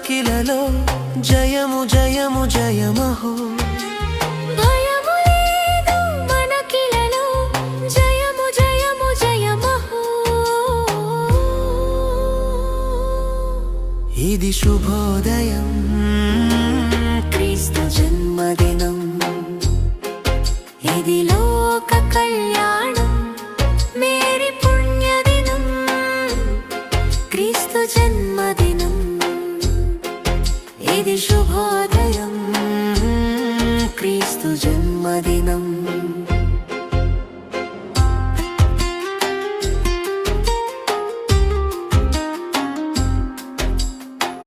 మనకిలలో జయము జయము జయమహో భయము లేదు మనకిలలో జయము జయము జయమహో ఇది శుభోదయం క్రీస్తు జన్మదినం ఇది లోక కళ్యాణం మేరీ పుణ్యదినం క్రీస్తు జన్మదినం ఇది శుభోదయం క్రీస్తు జన్మదినం